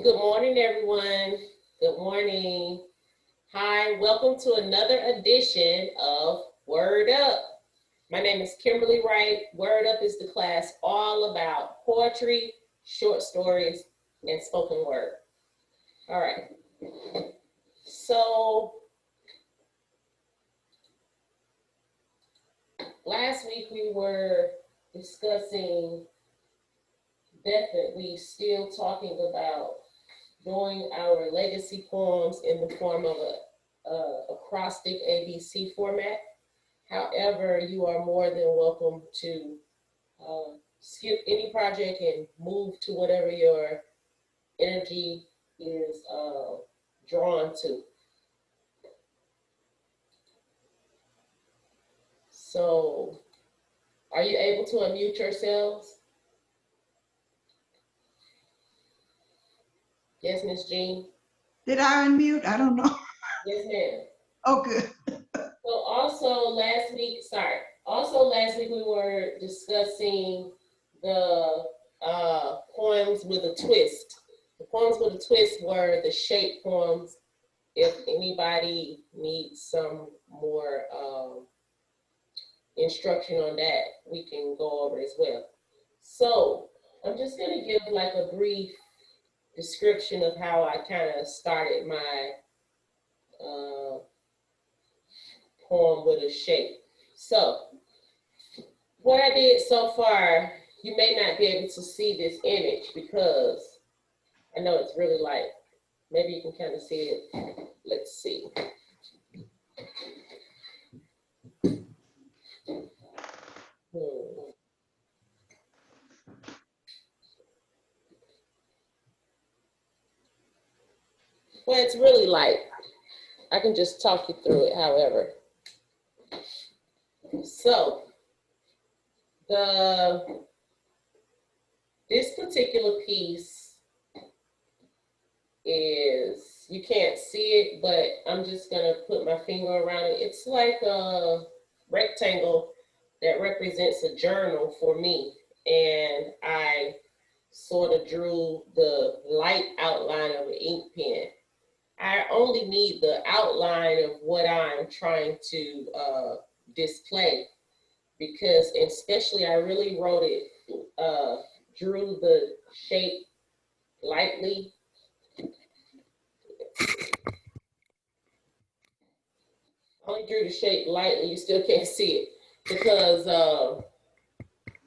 Good morning, everyone. Good morning. Hi, welcome to another edition of Word Up. My name is Kimberlie Wright. Word Up is the class all about poetry, short stories, and spoken word. All right. So last week we were discussing, definitely still talking about doing our legacy poems in the form of a acrostic ABC format. However, you are more than welcome to skip any project and move to whatever your energy is drawn to. So, are you able to unmute yourselves? Yes, Miss Jean? Did I unmute? I don't know. Yes, ma'am. Oh, good. So also last week we were discussing the poems with a twist. The poems with a twist were the shape poems. If anybody needs some more instruction on that, we can go over as well. So I'm just gonna give like a brief description of how I kind of started my poem with a shape. So what I did so far, you may not be able to see this image because I know it's really light. Maybe you can kind of see it. Let's see. Well, it's really light. I can just talk you through it, however. So, this particular piece is, you can't see it, but I'm just gonna put my finger around it. It's like a rectangle that represents a journal for me. And I sort of drew the light outline of an ink pen. I only need the outline of what I'm trying to display, because especially I really wrote it, drew the shape lightly. Only drew the shape lightly, you still can't see it, because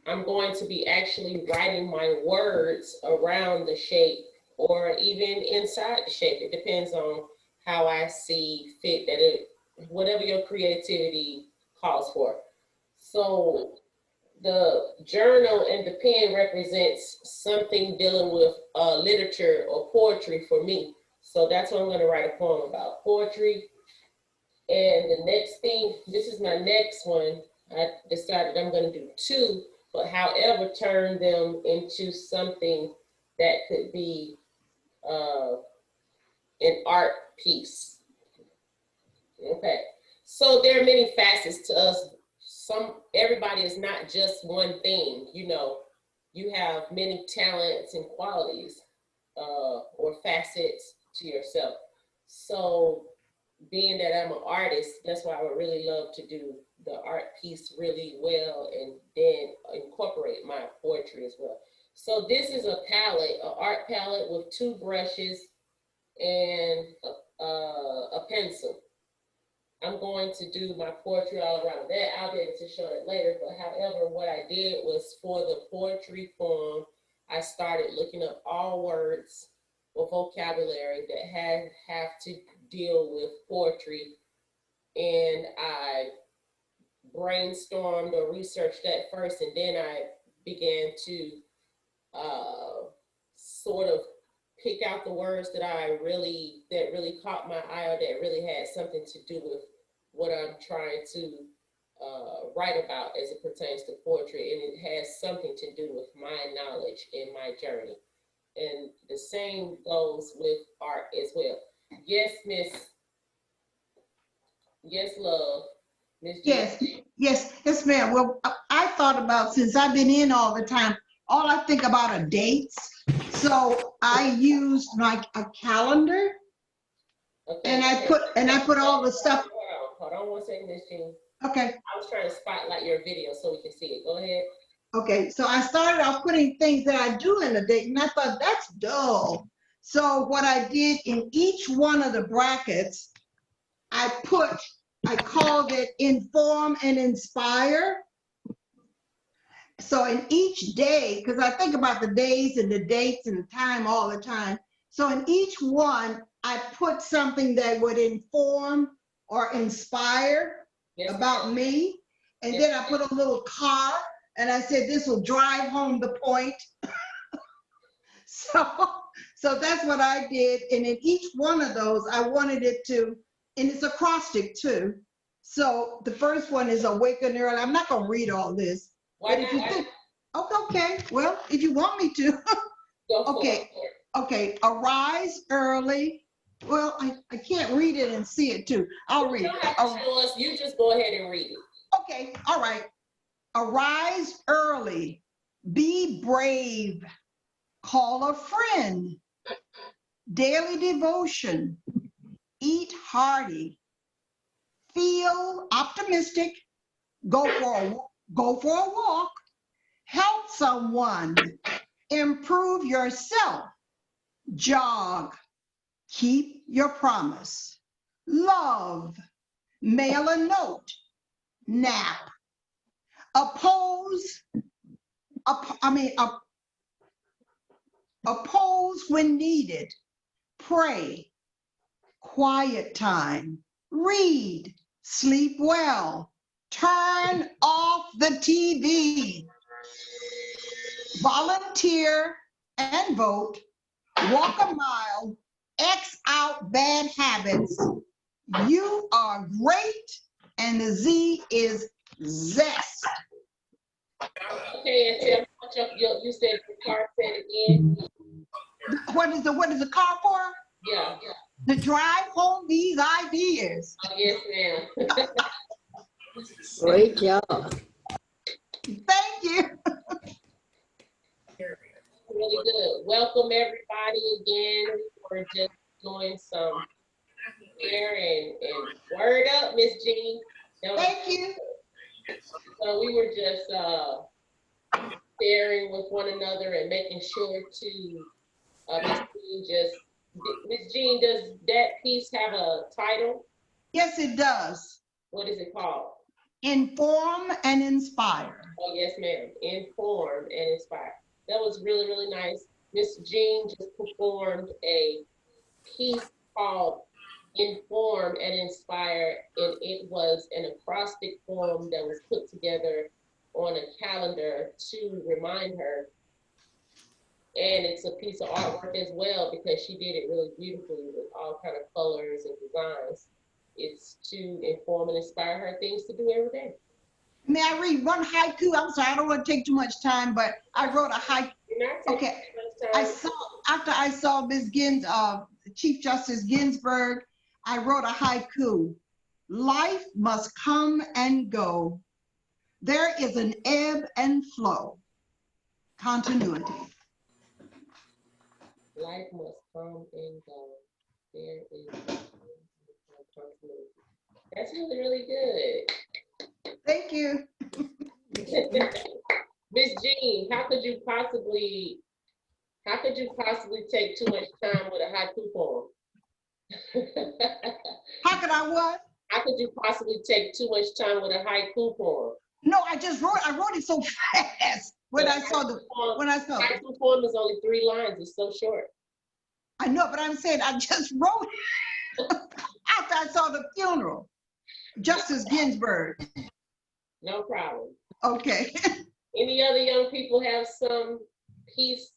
I'm going to be actually writing my words around the shape or even inside the shape. It depends on how I see fit, that it, whatever your creativity calls for. So the journal and the pen represents something dealing with literature or poetry for me. So that's what I'm going to write a poem about, poetry. And the next thing, this is my next one. I decided I'm going to do two, but however, turn them into something that could be an art piece. Okay. So there are many facets to us. Everybody is not just one thing. You know, you have many talents and qualities or facets to yourself. So being that I'm an artist, that's why I would really love to do the art piece really well and then incorporate my poetry as well. So this is a palette, an art palette with two brushes and a pencil. I'm going to do my poetry all around that. I'll be able to show it later. But however, what I did was for the poetry poem, I started looking up all words or vocabulary that have to deal with poetry. And I brainstormed or researched that first, and then I began to sort of pick out the words that really caught my eye, or that really had something to do with what I'm trying to write about as it pertains to poetry, and it has something to do with my knowledge and my journey. And the same goes with art as well. Yes, Miss. Yes, love. Miss G. Yes, yes, ma'am. Well, I thought about, since I've been in all the time, all I think about are dates. So I used like a calendar, Okay. and I put all the stuff. Hold on one second, Miss Jean. Okay. I was trying to spotlight your video so we can see it. Go ahead. Okay, so I started off putting things that I do in a date, and I thought that's dull. So what I did in each one of the brackets, I called it inform and inspire. So in each day, because I think about the days and the dates and the time all the time. So in each one, I put something that would inform or inspire about me. And then I put a little car, and I said, this will drive home the point. So that's what I did. And in each one of those, I wanted it to, and it's acrostic too. So the first one is awaken early. I'm not gonna read all this. Why But if not? you think, okay, well, if you want me to. Okay, arise early. Well, I can't read it and see it too. I'll read it. You don't have to show us. You just go ahead and read it. Okay, all right. Arise early, be brave, call a friend, daily devotion, eat hearty, feel optimistic, go for a walk, help someone, improve yourself, jog, keep your promise, love, mail a note, nap, oppose when needed, pray, quiet time, read, sleep well, turn off the TV, volunteer and vote, walk a mile, X out bad habits. You are great, and the Z is zest. Okay, and tell me what you said the car said again. What is the car for? Yeah. To drive home these ideas. Oh, yes, ma'am. Great job. Thank you. Really good. Welcome everybody again. We're just doing some sharing and word up, Miss Jean. Thank you. So we were just sharing with one another and making sure to Miss Jean, does that piece have a title? Yes, it does. What is it called? Inform and inspire. Oh, yes, ma'am. Inform and inspire. That was really, really nice. Miss Jean just performed a piece called Inform and Inspire, and it was an acrostic form that was put together on a calendar to remind her. And it's a piece of artwork as well because she did it really beautifully with all kind of colors and designs. It's to inform and inspire her things to do every day. May I read one haiku? I'm sorry, I don't want to take too much time, but I wrote a haiku. Okay, after I saw Ms. Chief Justice Ginsburg, I wrote a haiku. Life must come and go. There is an ebb and flow. Continuity. Life must come and go. There is continuity. That's really, really good. Thank you. Miss Jean, how could you possibly take too much time with a haiku poem? How could I what? How could you possibly take too much time with a haiku poem? No, I wrote it so fast when I saw haiku poem is only 3 lines. It's so short. I know, but I'm saying I just wrote it after I saw the funeral. Justice Ginsburg. No problem. Okay. Any other young people have some piece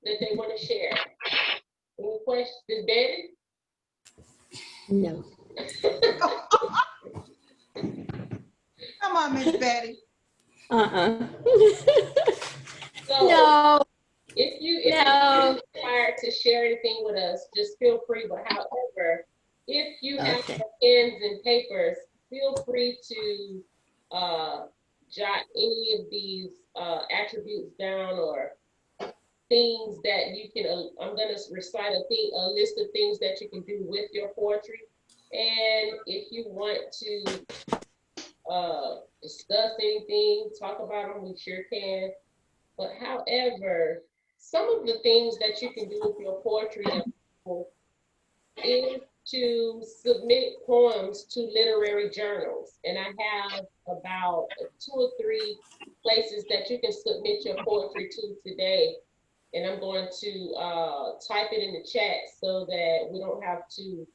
that they want to share? Any questions? Is Betty? No. Come on, Miss Betty. So, no. If you're required to share anything with us, just feel free. But however, if you have pens and papers, feel free to jot any of these attributes down or things that you can, I'm going to recite a list of things that you can do with your poetry. And if you want to discuss anything, talk about them, we sure can. But however, some of the things that you can do with your poetry is to submit poems to literary journals. And I have about 2 or 3 places that you can submit your poetry to today. And I'm going to type it in the chat so that we don't have to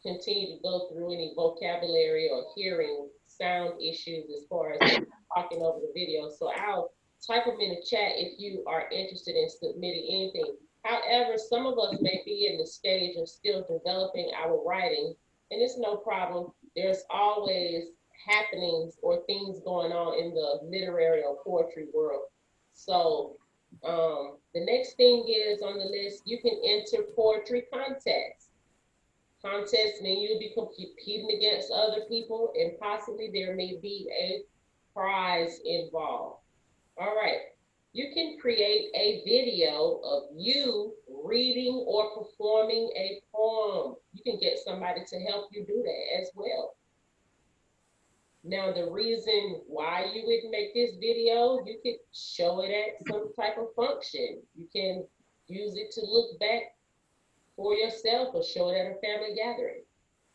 continue to go through any vocabulary or hearing sound issues as far as talking over the video. So I'll type them in the chat if you are interested in submitting anything. However, some of us may be in the stage of still developing our writing, and it's no problem. There's always happenings or things going on in the literary or poetry world. So the next thing is on the list, you can enter poetry contests. Contests mean you'll be competing against other people, and possibly there may be a prize involved. All right. You can create a video of you reading or performing a poem. You can get somebody to help you do that as well. Now, the reason why you would make this video, you could show it at some type of function. You can use it to look back for yourself or show it at a family gathering.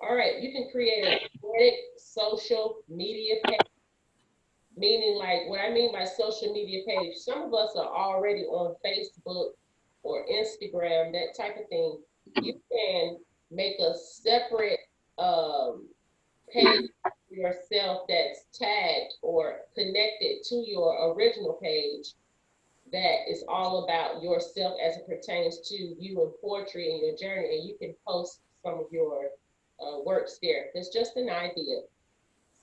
All right, you can create a authentic social media page. Meaning, like, what I mean by social media page, some of us are already on Facebook or Instagram, that type of thing. You can make a separate page for yourself that's tagged or connected to your original page that is all about yourself as it pertains to you and poetry and your journey, and you can post some of your works there. It's just an idea.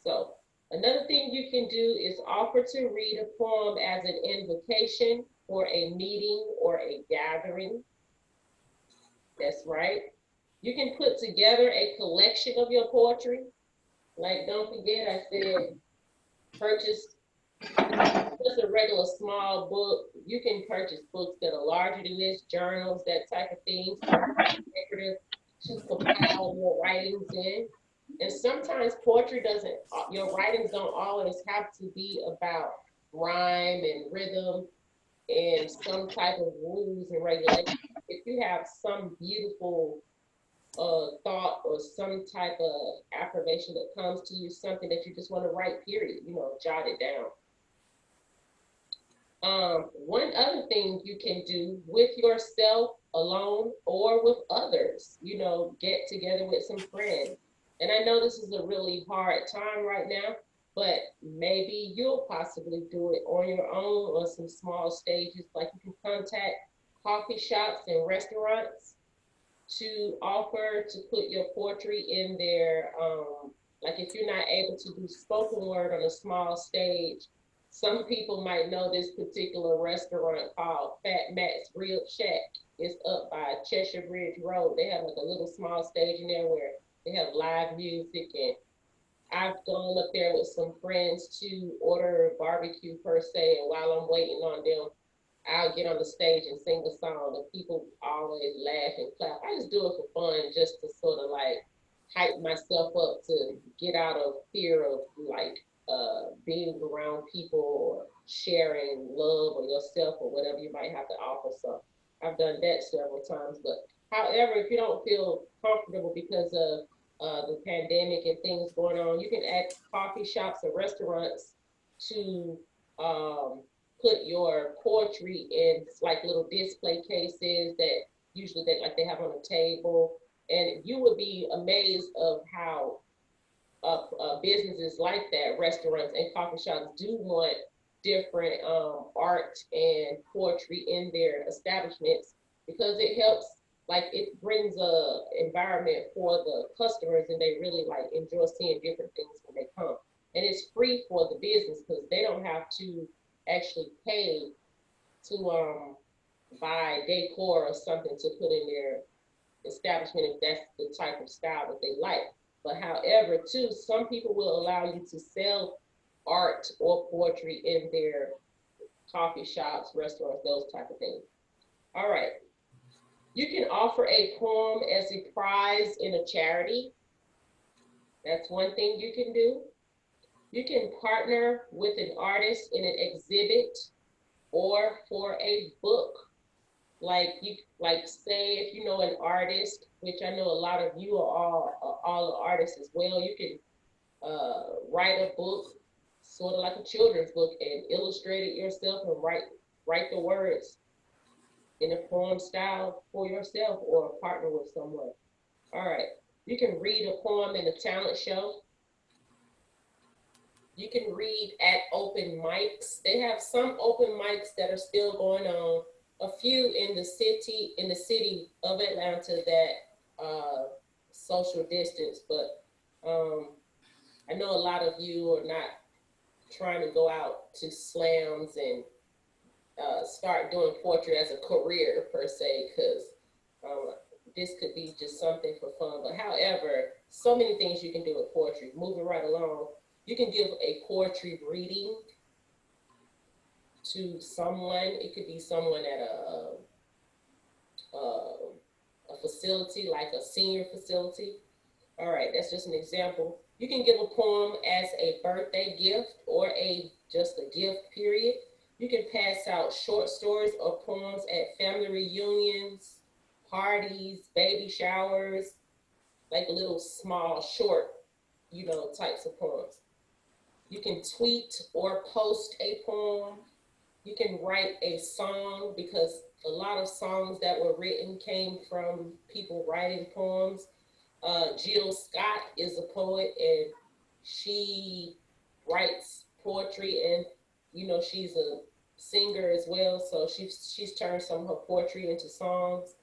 So another thing you can do is offer to read a poem as an invocation for a meeting or a gathering. That's right. You can put together a collection of your poetry. Like, don't forget, I said, purchase just a regular small book. You can purchase books that are larger than this, journals, that type of thing, decorative to compile your writings in. And sometimes poetry doesn't, your writings don't always have to be about rhyme and rhythm and some type of rules and regulations. If you have some beautiful thought or some type of affirmation that comes to you, something that you just want to write, period, jot it down. One other thing you can do with yourself alone or with others, get together with some friends. And I know this is a really hard time right now, but maybe you'll possibly do it on your own on some small stages. Like, you can contact coffee shops and restaurants to offer to put your poetry in their, like, if you're not able to do spoken word on a small stage, some people might know this particular restaurant called Fat Matt's Rib Shack. It's up by Cheshire Bridge Road. They have like a little small stage in there where they have live music, and I've gone up there with some friends to order barbecue per se, and while I'm waiting on them, I'll get on the stage and sing a song, and people always laugh and clap. I just do it for fun, just to sort of like hype myself up to get out of fear of like being around people or sharing love or yourself or whatever you might have to offer. So I've done that several times. But however, if you don't feel comfortable because of the pandemic and things going on, you can ask coffee shops or restaurants to put your poetry in like little display cases that usually they have on a table, and you would be amazed of how businesses like that, restaurants and coffee shops, do want different art and poetry in their establishments, because it helps, like, it brings a environment for the customers, and they really like enjoy seeing different things when they come. And it's free for the business because they don't have to actually pay to buy decor or something to put in their establishment if that's the type of style that they like. But however, too, some people will allow you to sell art or poetry in their coffee shops, restaurants, those type of things. All right. You can offer a poem as a prize in a charity. That's one thing you can do. You can partner with an artist in an exhibit or for a book. Like say if you know an artist, which I know a lot of you are all artists as well, you can write a book, sort of like a children's book, and illustrate it yourself and write the words in a poem style for yourself or partner with someone. All right. You can read a poem in a talent show. You can read at open mics. They have some open mics that are still going on. A few in the city of Atlanta that social distance, but I know a lot of you are not trying to go out to slams and start doing poetry as a career per se, because this could be just something for fun. But however, so many things you can do with poetry. Moving right along, you can give a poetry reading to someone. It could be someone at a facility, like a senior facility. All right, that's just an example. You can give a poem as a birthday gift or just a gift, period. You can pass out short stories or poems at family reunions, parties, baby showers, like little small short, types of poems. You can tweet or post a poem. You can write a song, because a lot of songs that were written came from people writing poems. Jill Scott is a poet, and she writes poetry, and she's a singer as well, so she's turned some of her poetry into songs.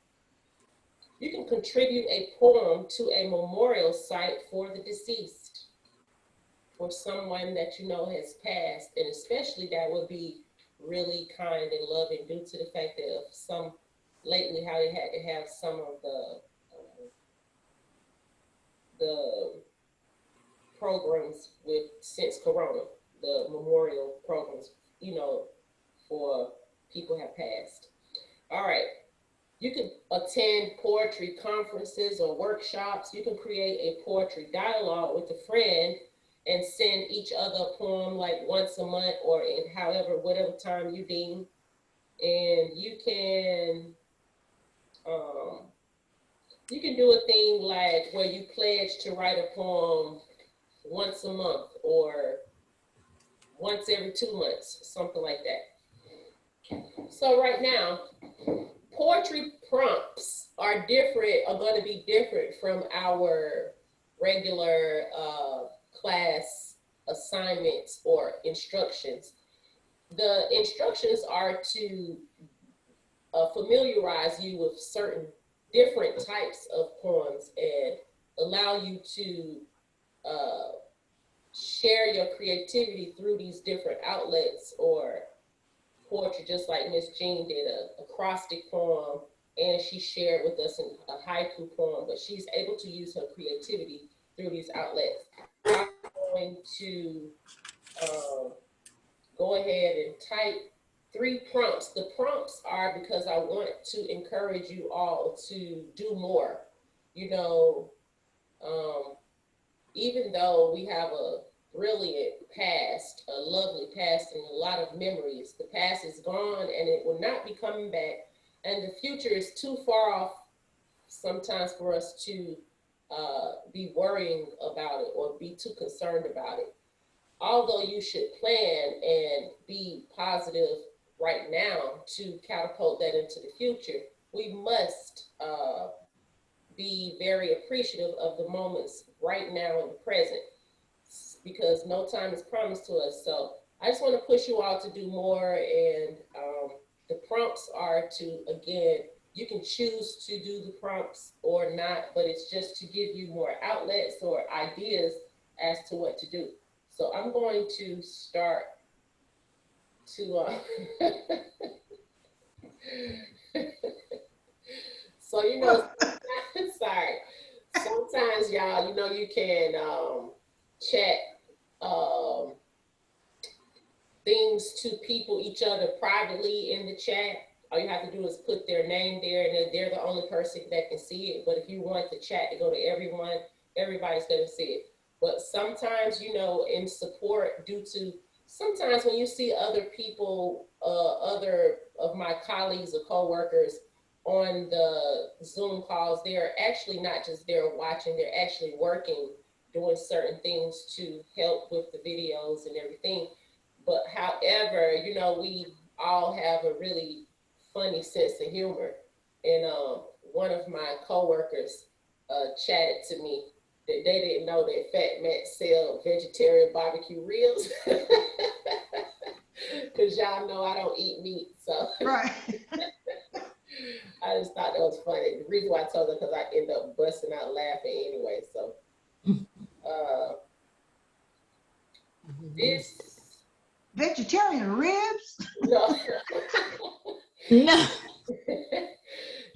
You can contribute a poem to a memorial site for the deceased, for someone that has passed, and especially that would be really kind and loving, due to the fact that of lately how they had to have some of the programs since Corona, the memorial programs, for people have passed. All right. You can attend poetry conferences or workshops. You can create a poetry dialogue with a friend and send each other a poem like once a month or in whatever time you deem. And you can do a thing like where you pledge to write a poem once a month or once every 2 months, something like that. So right now, poetry prompts are going to be different from our regular class assignments or instructions. The instructions are to familiarize you with certain different types of poems and allow you to share your creativity through these different outlets or poetry, just like Miss Jean did an acrostic poem, and she shared with us a haiku poem, but she's able to use her creativity through these outlets. I'm going to go ahead and type 3 prompts. The prompts are because I want to encourage you all to do more. Even though we have a brilliant past, a lovely past, and a lot of memories, the past is gone and it will not be coming back. And the future is too far off sometimes for us to be worrying about it or be too concerned about it. Although you should plan and be positive right now to catapult that into the future, we must be very appreciative of the moments right now in the present, because no time is promised to us. So I just want to push you all to do more, and the prompts are to, again, you can choose to do the prompts or not, but it's just to give you more outlets or ideas as to what to do. So I'm going to start to, so, sorry. Sometimes y'all, you can chat things to people, each other privately in the chat, all you have to do is put their name there, and then they're the only person that can see it. But if you want the chat to go to everyone, everybody's going to see it. But sometimes, you know, in support, due to sometimes when you see other people, other of my colleagues or coworkers on the Zoom calls, they're actually not just there watching, they're actually working, doing certain things to help with the videos and everything. But however, you know, we all have a really funny sense of humor. And one of my coworkers chatted to me that they didn't know that Fat Matt sell vegetarian barbecue ribs. Because y'all know I don't eat meat, so. Right. I just thought that was funny. The reason why I told her, because I end up busting out laughing anyway, so. This. Vegetarian ribs? No. No.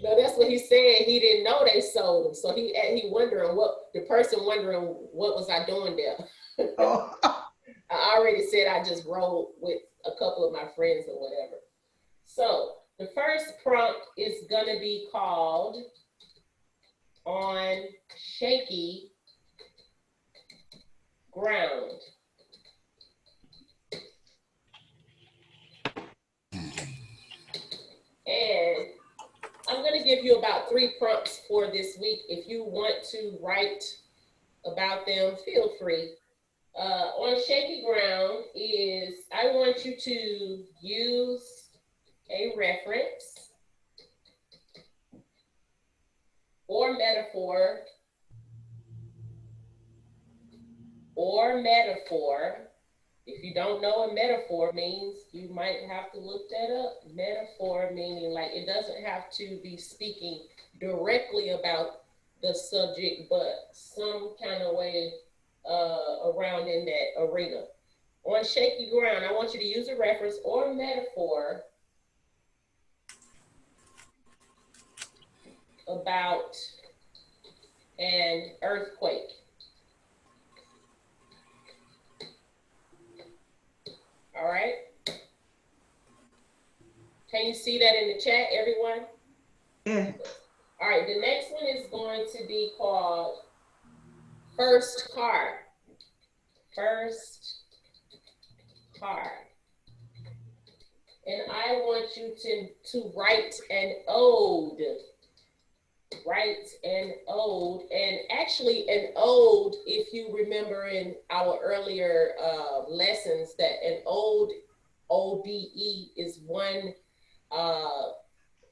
No, that's what he said. He didn't know they sold them. So he wondering the person wondering what was I doing there. Oh. I already said I just rolled with a couple of my friends or whatever. So the first prompt is gonna be called On Shaky Ground. And I'm going to give you about 3 prompts for this week. If you want to write about them, feel free. On shaky ground is, I want you to use a reference or metaphor If you don't know what metaphor means, you might have to look that up. Metaphor meaning like it doesn't have to be speaking directly about the subject, but some kind of way around in that arena. On shaky ground, I want you to use a reference or metaphor about an earthquake. All right. Can you see that in the chat, everyone? Yeah. All right, the next one is going to be called First Car. First car. And I want you to write an ode. Write an ode. And actually an ode, if you remember in our earlier lessons, that an ode, O-D-E, is one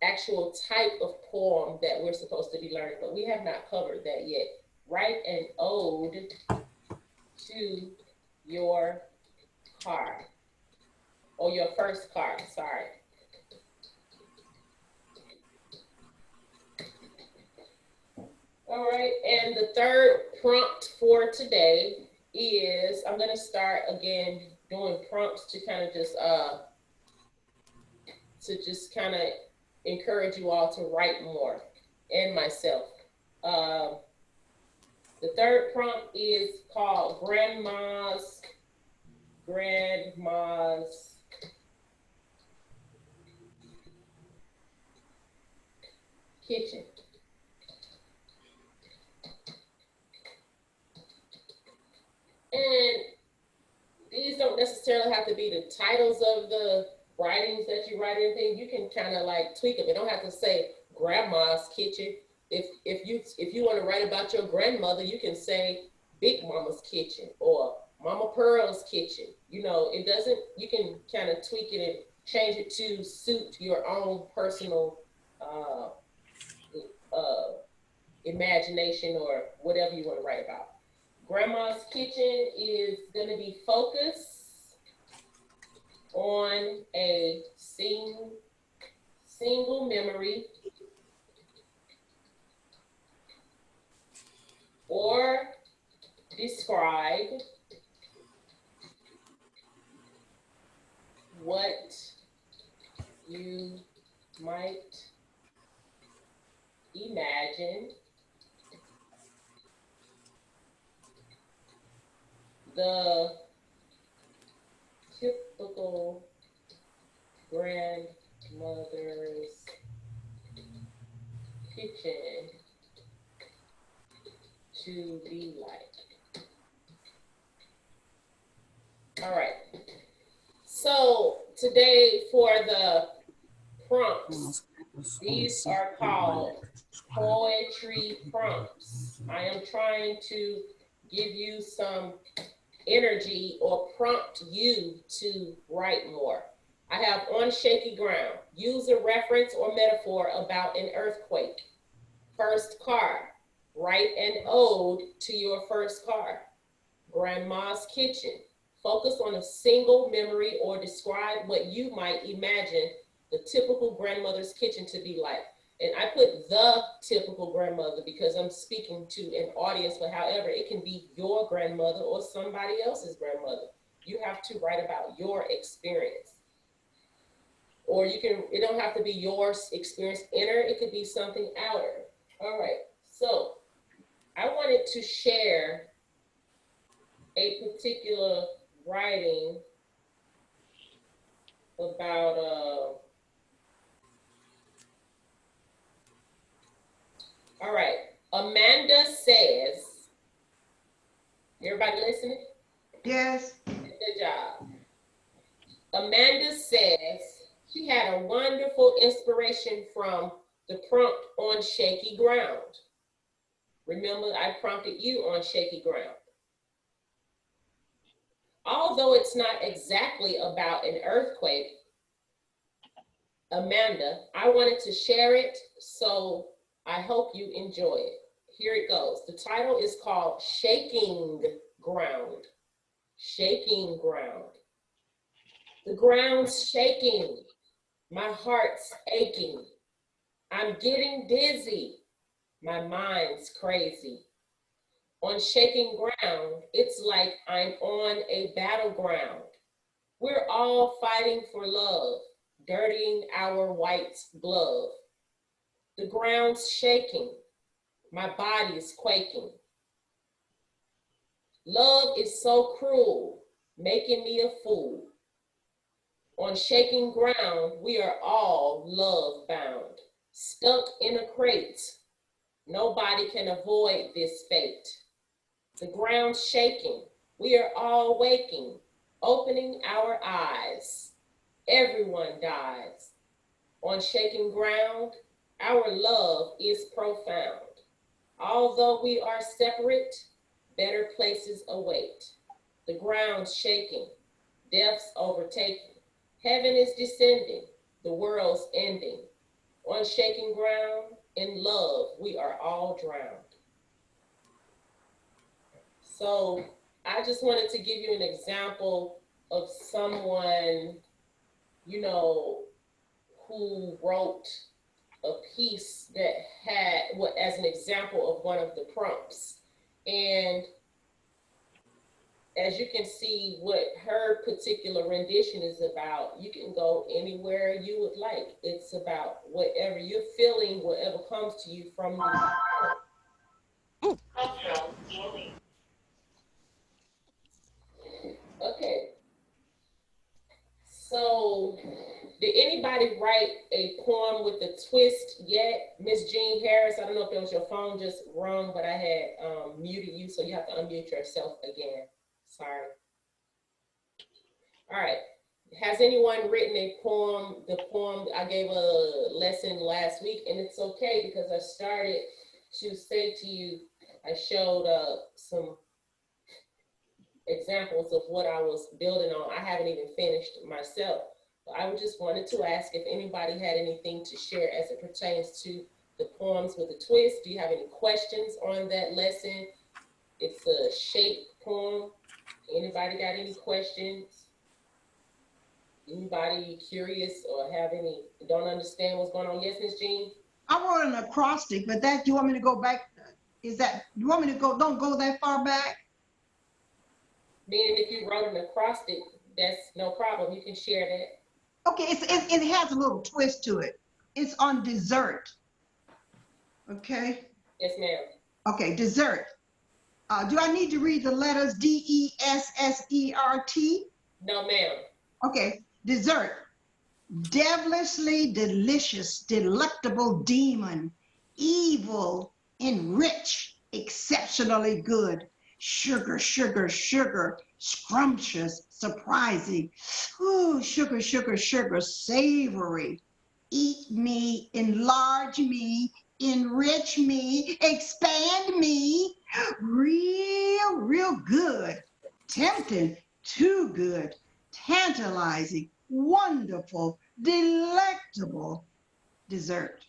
actual type of poem that we're supposed to be learning, but we have not covered that yet. Write an ode to your car, or your first car, sorry. All right, and the third prompt for today is, I'm gonna start again doing prompts to kind of just kind of encourage you all to write more, and myself. The third prompt is called Grandma's Kitchen. And these don't necessarily have to be the titles of the writings that you write, anything. You can kind of like tweak them. You don't have to say Grandma's Kitchen. If you want to write about your grandmother, you can say Big Mama's Kitchen or Mama Pearl's Kitchen. You know, it doesn't, you can kind of tweak it and change it to suit your own personal imagination or whatever you want to write about. Grandma's Kitchen is going to be focused on a single memory or describe what you might imagine the typical grandmother's kitchen to be like. All right. So today for the prompts, these are called poetry prompts. I am trying to give you some energy or prompt you to write more. I have on shaky ground. Use a reference or metaphor about an earthquake. First car. Write an ode to your first car. Grandma's kitchen. Focus on a single memory or describe what you might imagine the typical grandmother's kitchen to be like. And I put the typical grandmother because I'm speaking to an audience, but however, it can be your grandmother or somebody else's grandmother. You have to write about your experience. Or you can, it don't have to be your experience inner, it could be something outer. All right, so I wanted to share a particular writing about all right, Amanda says, everybody listening? Yes. Good job. Amanda says she had a wonderful inspiration from the prompt on shaky ground. Remember, I prompted you on shaky ground. Although it's not exactly about an earthquake, Amanda, I wanted to share it, so I hope you enjoy it. Here it goes. The title is called Shaking Ground. Shaking ground. The ground's shaking. My heart's aching. I'm getting dizzy. My mind's crazy. On shaking ground, it's like I'm on a battleground. We're all fighting for love, dirtying our white glove. The ground's shaking. My body's quaking. Love is so cruel, making me a fool. On shaking ground, we are all love bound, stuck in a crate. Nobody can avoid this fate. The ground's shaking. We are all waking, opening our eyes. Everyone dies. On shaking ground, our love is profound. Although we are separate, better places await. The ground's shaking. Death's overtaking. Heaven is descending. The world's ending. On shaking ground, in love, we are all drowned. So I just wanted to give you an example of someone, you know, who wrote a piece that had what as an example of one of the prompts. And as you can see what her particular rendition is about, you can go anywhere you would like. It's about whatever you're feeling, whatever comes to you from the Okay. So did anybody write a poem with a twist yet? Miss Jean Harris, I don't know if it was your phone just rung, but I had muted you, so you have to unmute yourself again. Sorry. All right. Has anyone written a poem? The poem, I gave a lesson last week, and it's okay because I started to say to you, I showed some examples of what I was building on. I haven't even finished myself. But I just wanted to ask if anybody had anything to share as it pertains to the poems with a twist. Do you have any questions on that lesson? It's a shape poem. Anybody got any questions? Anybody curious or have any, don't understand what's going on? Yes, Miss Jean? I wrote an acrostic, but that, you want me to go back? Is that, you want me to go, don't go that far back? Meaning if you wrote an acrostic, that's no problem. You can share that. Okay, it has a little twist to it. It's on dessert. Okay? Yes, ma'am. Okay, dessert. Do I need to read the letters D-E-S-S-E-R-T? No, ma'am. Okay, dessert. Devilishly delicious, delectable demon, evil, enrich, exceptionally good, sugar, sugar, sugar, scrumptious, surprising, ooh, sugar, sugar, sugar, savory, eat me, enlarge me, enrich me, expand me, real, real good, tempting, too good, tantalizing, wonderful, delectable dessert.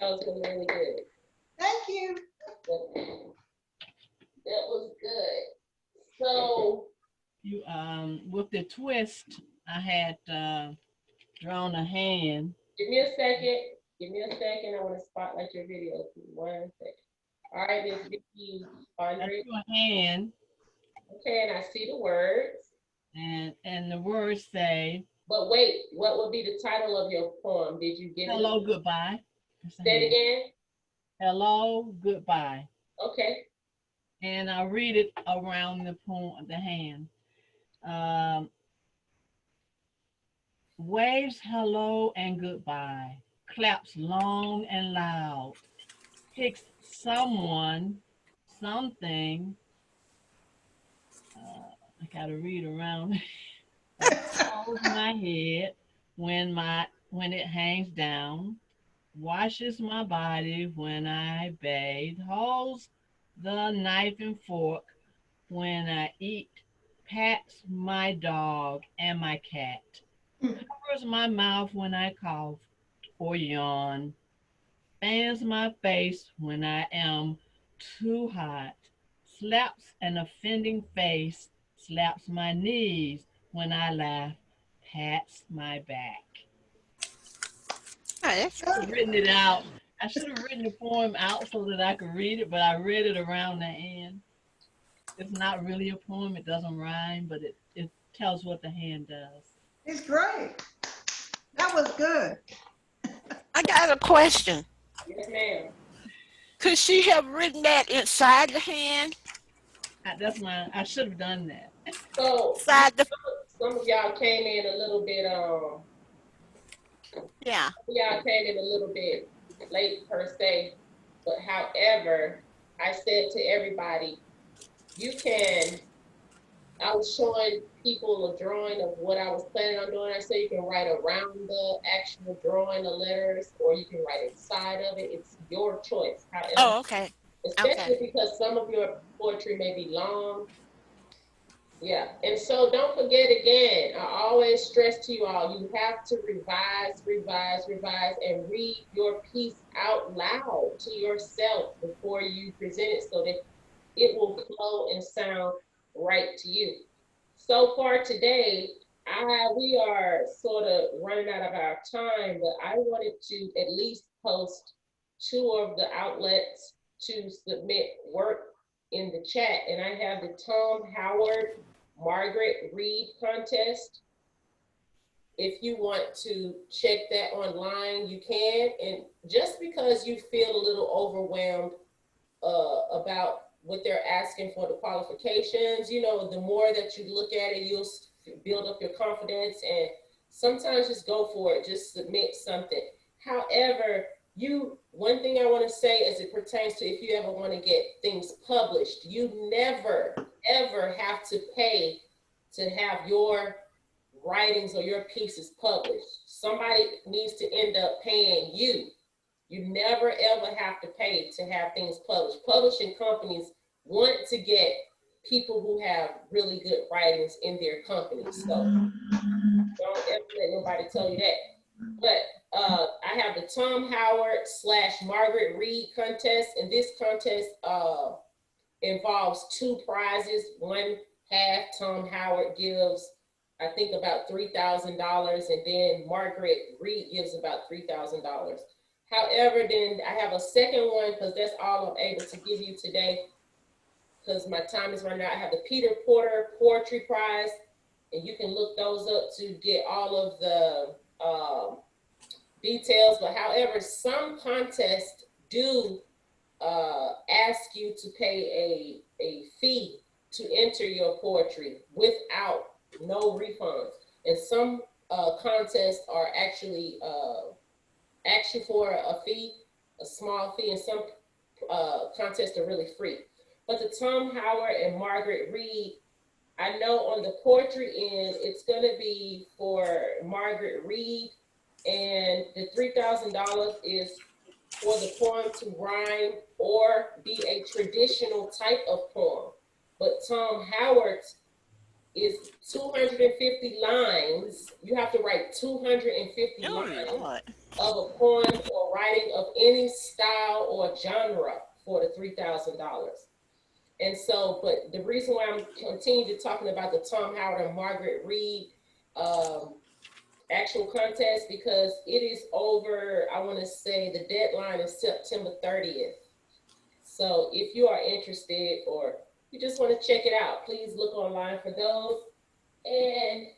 That was really good. Thank you. That was good. So You with the twist, I had drawn a hand. give me a second. Give me a second. I want to spotlight your video. 1 second. All right, Miss Vicky, I Andre. drew a hand, Okay, and I see the words. and the words say, But wait, what would be the title of your poem? Did you get it? "Hello, goodbye." Say it again. Hello, goodbye. Okay. And I read it around the hand. Um, waves hello and goodbye. Claps long and loud. Picks someone, something. I gotta read around. Holds my head when it hangs down. Washes my body when I bathe. Holds the knife and fork when I eat. Pats my dog and my cat. Covers my mouth when I cough or yawn. Fans my face when I am too hot. Slaps an offending face. Slaps my knees when I laugh. Pats my back. Oh, that's I've written it out. I should have written the poem out so that I could read it, but I read it around the end. It's not really a poem. It doesn't rhyme, but it tells what the hand does. It's great. That was good. I got a question. Yes, ma'am. Could she have written that inside the hand? I should have done that. So Inside the some of y'all came in a little bit yeah. y'all came in a little bit late per se, but however, I said to everybody, you can, I was showing people a drawing of what I was planning on doing. I said you can write around the actual drawing of letters or you can write inside of it. It's your choice. However, Oh, okay. especially Okay. because some of your poetry may be long. Yeah, and so don't forget again, I always stress to you all, you have to revise, revise, revise, and read your piece out loud to yourself before you present it so that it will flow and sound right to you. So far today, we are sort of running out of our time, but I wanted to at least post 2 of the outlets to submit work in the chat, and I have the Tom Howard Margaret Reed contest. If you want to check that online, you can. And just because you feel a little overwhelmed about what they're asking for the qualifications, you know, the more that you look at it, you'll build up your confidence, and sometimes just go for it, just submit something. However, one thing I want to say as it pertains to if you ever want to get things published, you never ever have to pay to have your writings or your pieces published. Somebody needs to end up paying you. You never ever have to pay to have things published. Publishing companies want to get people who have really good writings in their companies. So don't ever let nobody tell you that. But I have the Tom Howard / Margaret Reed contest, and this contest involves 2 prizes. One half Tom Howard gives, I think, about $3,000, and then Margaret Reed gives about $3,000. However, then I have a second one because that's all I'm able to give you today because my time is running out. I have the Peter Porter Poetry Prize, and you can look those up to get all of the details. But however, some contests do ask you to pay a fee to enter your poetry without no refunds. And some contests are actually ask you for a fee, a small fee, and some contests are really free. But the Tom Howard and Margaret Reed, I know on the poetry end, it's going to be for Margaret Reed, and the $3,000 is for the poem to rhyme or be a traditional type of poem. But Tom Howard's is 250 lines. You have to write 250 Oh, lines Lord. of a poem or writing of any style or genre for the $3,000. And so, but the reason why I'm continuing to talking about the Tom Howard and Margaret Reed actual contest, because it is over, I want to say the deadline is September 30th. So if you are interested or you just want to check it out, please look online for those. And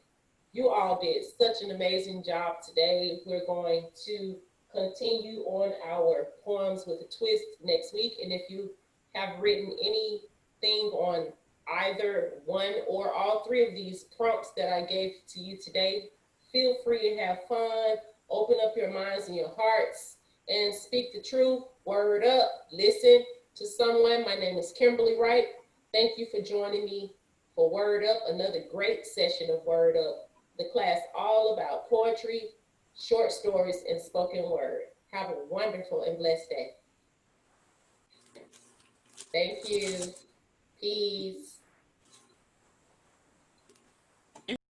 you all did such an amazing job today. We're going to continue on our Poems with a Twist next week. And if you have written anything on either one or all three of these prompts that I gave to you today, feel free to have fun, open up your minds and your hearts, and speak the truth. Word up, listen to someone. My name is Kimberlie Wright. Thank you for joining me for Word Up, another great session of Word Up, the class all about poetry, short stories, and spoken word. Have a wonderful and blessed day. Thank you. Peace.